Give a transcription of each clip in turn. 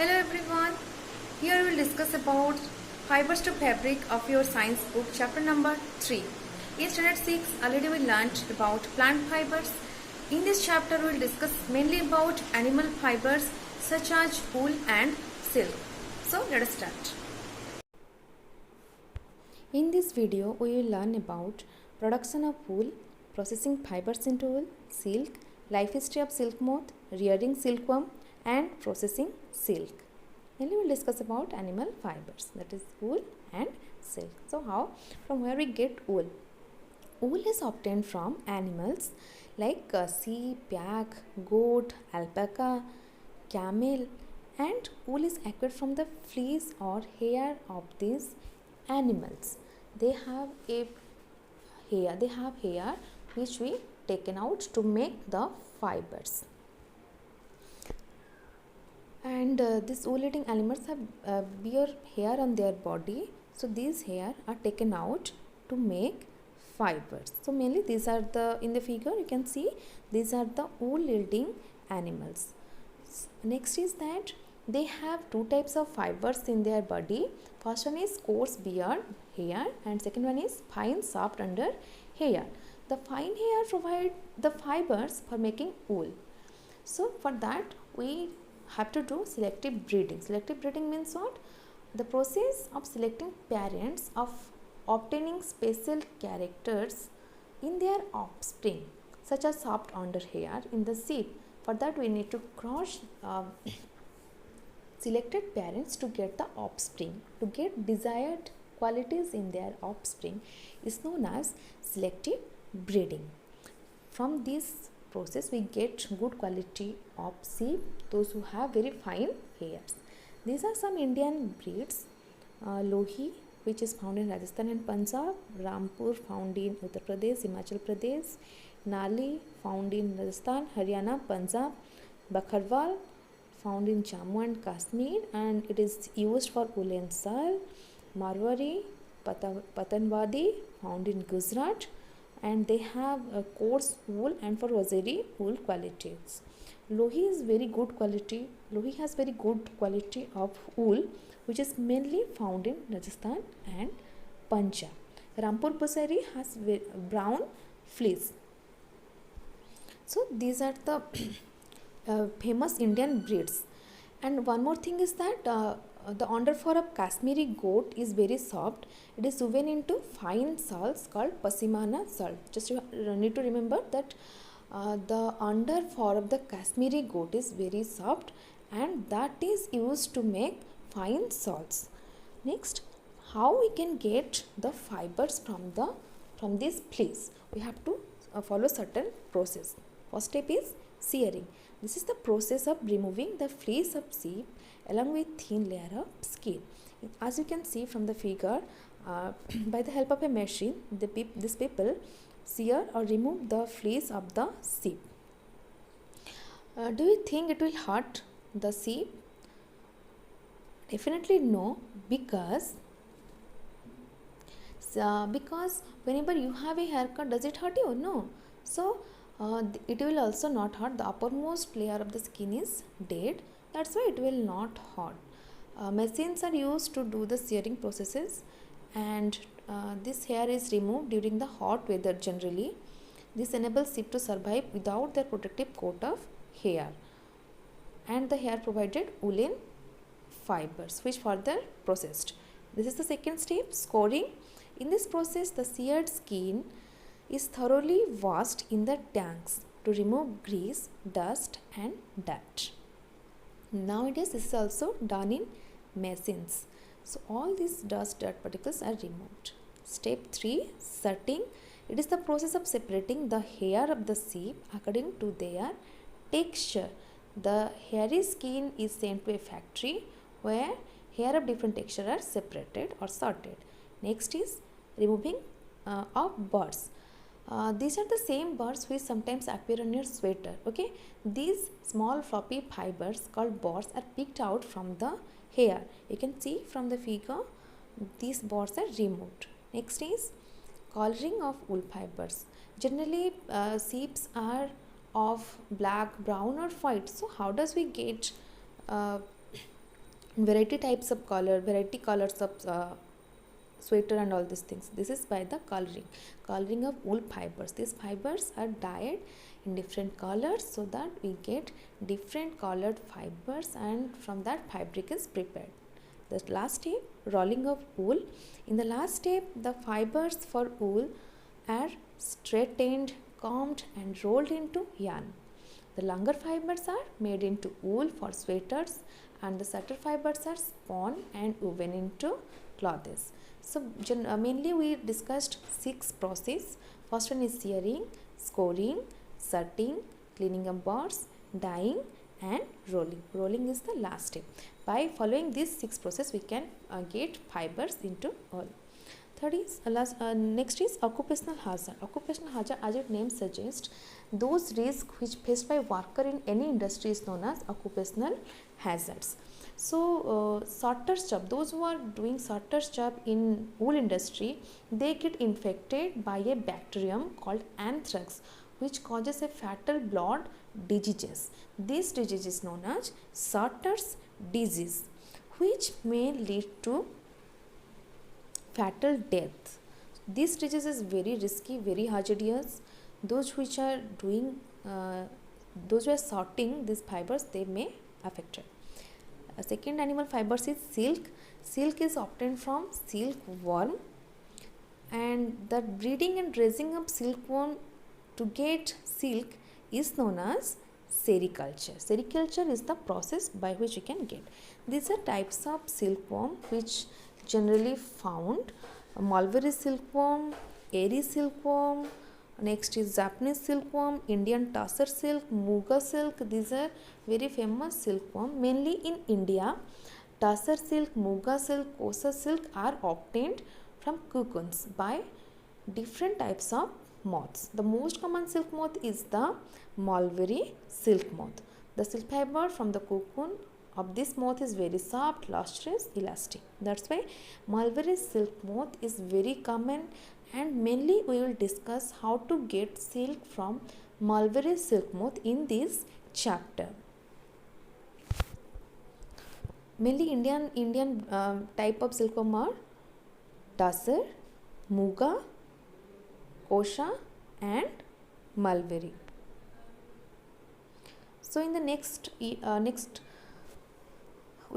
Hello everyone, here we will discuss about fibers to fabric of your science book chapter number 3. In standard 6 already we learned about plant fibers. In this chapter we will discuss mainly about animal fibers such as wool and silk. So let us start. In this video we will learn about production of wool, processing fibers into wool, silk, life history of silk moth, rearing silkworm and processing silk. Mainly we will discuss about animal fibers, that is wool and silk. So how, from where we get wool? Wool is obtained from animals like sheep, yak, goat, alpaca, camel, and wool is acquired from the fleece or hair of these animals. They have hair which we taken out to make the fibers. And these wool eating animals have bear hair on their body, so these hair are taken out to make fibers. So mainly these are in the figure you can see these are the wool yielding animals. Next is that they have two types of fibers in their body. First one is coarse beard hair and second one is fine soft under hair. The fine hair provide the fibers for making wool. So for that we have to do selective breeding. Selective breeding means what? The process of selecting parents of obtaining special characters in their offspring, such as soft under hair in the sheep. For that we need to cross selected parents to get the offspring. To get desired qualities in their offspring is known as selective breeding. From this process we get good quality of sheep, those who have very fine hairs. These are some Indian breeds. Lohi, which is found in Rajasthan and Punjab, Rampur found in Uttar Pradesh, Himachal Pradesh, Nali found in Rajasthan, Haryana, Punjab, Bakharwal found in Jammu and Kashmir and it is used for woolen shawl, Marwari, Patanwadi found in Gujarat, and they have a coarse wool and for Waziri wool qualities. Lohi is very good quality. Lohi has very good quality of wool which is mainly found in Rajasthan and Punjab. Rampur Busari has brown fleece. So these are the famous Indian breeds. And one more thing is that the underfur of Kashmiri goat is very soft. It is woven into fine shawls called Pasimana shawl. Just you need to remember that the underfur of the Kashmiri goat is very soft and that is used to make fine shawls. Next, how we can get the fibers from this fleece? We have to follow certain process. First step is shearing. This is the process of removing the fleece of sheep along with thin layer of skin. As you can see from the figure, by the help of a machine, these people shear or remove the fleece of the sheep. Do you think it will hurt the sheep? Definitely no, because whenever you have a haircut, does it hurt you? No. So it will also not hurt. The uppermost layer of the skin is dead. That's why it will not hurt. Machines are used to do the shearing processes and this hair is removed during the hot weather generally. This enables sheep to survive without their protective coat of hair. And the hair provided woolen fibers which further processed. This is the second step, scoring. In this process, the sheared skin is thoroughly washed in the tanks to remove grease, dust and dirt. Nowadays this is also done in machines. So all these dust particles are removed. Step 3, sorting. It is the process of separating the hair of the sheep according to their texture. The hairy skin is sent to a factory where hair of different texture are separated or sorted. Next is removing of burrs. These are the same burrs which sometimes appear on your sweater. Okay, these small floppy fibers called burrs are picked out from the hair. You can see from the figure these burrs are removed. Next is coloring of wool fibers. Generally sheeps are of black, brown or white. So how does we get variety types of color, variety colors of sweater and all these things. This is by the coloring of wool fibers. These fibers are dyed in different colors so that we get different colored fibers, and from that fabric is prepared. The last step, rolling of wool. In the last step, the fibers for wool are straightened, combed and rolled into yarn. The longer fibers are made into wool for sweaters, and the shorter fibers are spun and woven into clothes. So mainly we discussed 6 processes. First one is shearing, scoring, sorting, cleaning of birds, dyeing and rolling. Rolling is the last step. By following these 6 processes, we can get fibers into wool. Third is next is occupational hazard. Occupational hazard, as its name suggests, those risks which faced by worker in any industry is known as occupational hazards. So sorters job, those who are doing sorters job in wool industry, they get infected by a bacterium called anthrax, which causes a fatal blood disease. This disease is known as sorters disease, which may lead to fatal death. This disease is very risky, very hazardous. Those which are doing, those who are sorting these fibers, they may affect it. Second animal fibers is silk. Silk is obtained from silkworm, and the breeding and raising of silkworm to get silk is known as sericulture. Sericulture is the process by which you can get. These are types of silkworm which generally found: mulberry silkworm, airy silkworm, next is Japanese silkworm, Indian tussar silk, muga silk. These are very famous silkworm. Mainly in India, tussar silk, muga silk, kosa silk are obtained from cocoons by different types of moths. The most common silk moth is the mulberry silk moth. The silk fiber from the cocoon of this moth is very soft, lustrous, elastic. That's why mulberry silk moth is very common, and mainly we will discuss how to get silk from mulberry silk moth in this chapter. Mainly Indian type of silkworm are tussar, muga, kosha and mulberry. So in the next we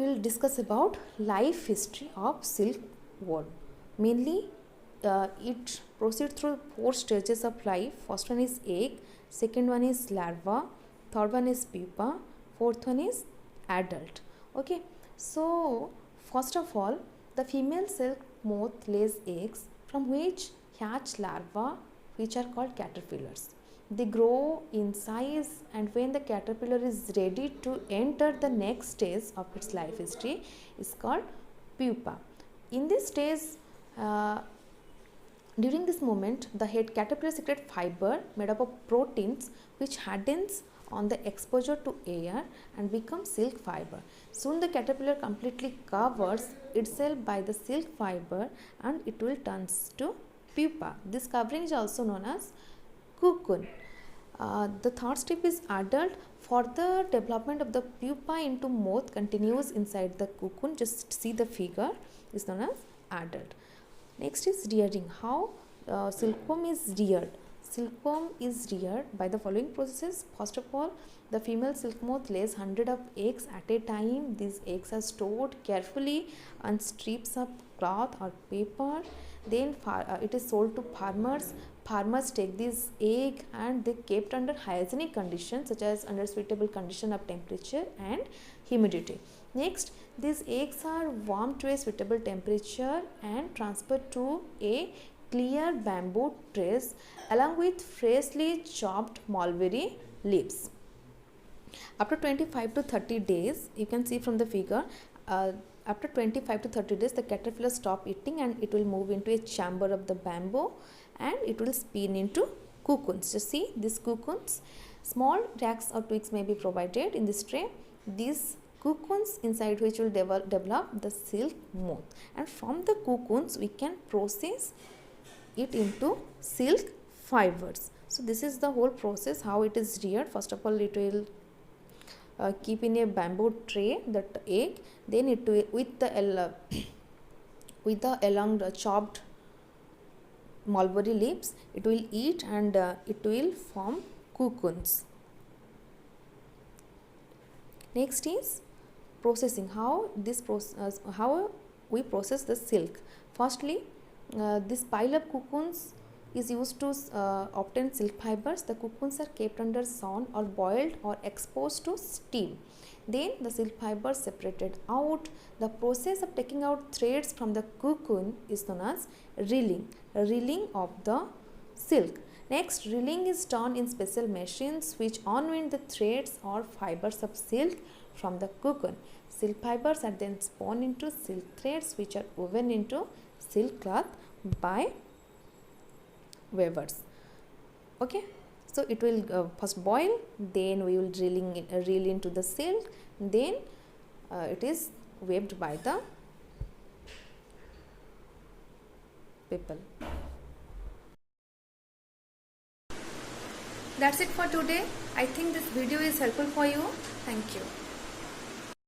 will discuss about life history of silkworm. Mainly it proceeds through 4 stages of life. First one is egg, second one is larva, third one is pupa, fourth one is adult. Okay, so first of all, the female silk moth lays eggs from which hatch larvae, which are called caterpillars. They grow in size, and when the caterpillar is ready to enter the next stage of its life history is called pupa. In this stage, during this moment, the head caterpillar secretes fiber made up of proteins which hardens on the exposure to air and becomes silk fiber. Soon the caterpillar completely covers itself by the silk fiber and it will turn to pupa. This covering is also known as cocoon. The third step is adult. Further development of the pupa into moth continues inside the cocoon. Just see the figure, is known as adult. Next is rearing. How silkworm is reared? Silkworm is reared by the following processes. First of all, the female silk moth lays 100 of eggs at a time. These eggs are stored carefully on strips of cloth or paper. Then it is sold to farmers. Farmers take this egg and they kept under hygienic conditions, such as under suitable condition of temperature and humidity. Next, these eggs are warmed to a suitable temperature and transferred to a clear bamboo trays along with freshly chopped mulberry leaves. After 25 to 30 days, you can see from the figure, after 25 to 30 days, the caterpillar stop eating and it will move into a chamber of the bamboo and it will spin into cocoons. Just see these cocoons. Small racks or twigs may be provided in this tray. These cocoons inside which will develop the silk moth, and from the cocoons we can process it into silk fibers. So this is the whole process how it is reared. First of all, it will keep in a bamboo tray that egg, then it will with the with the along the chopped mulberry leaves it will eat, and it will form cocoons. Next is processing. How this process, how we process the silk. Firstly, this pile of cocoons is used to obtain silk fibers. The cocoons are kept under sun or boiled or exposed to steam. Then the silk fibers separated out. The process of taking out threads from the cocoon is known as reeling. Reeling of the silk. Next, reeling is done in special machines which unwind the threads or fibers of silk from the cocoon. Silk fibers are then spun into silk threads which are woven into silk cloth by weavers. Okay, so it will first boil, then we will reel into the silk, then it is weaved by the people. That's it for today. I think this video is helpful for you. Thank you.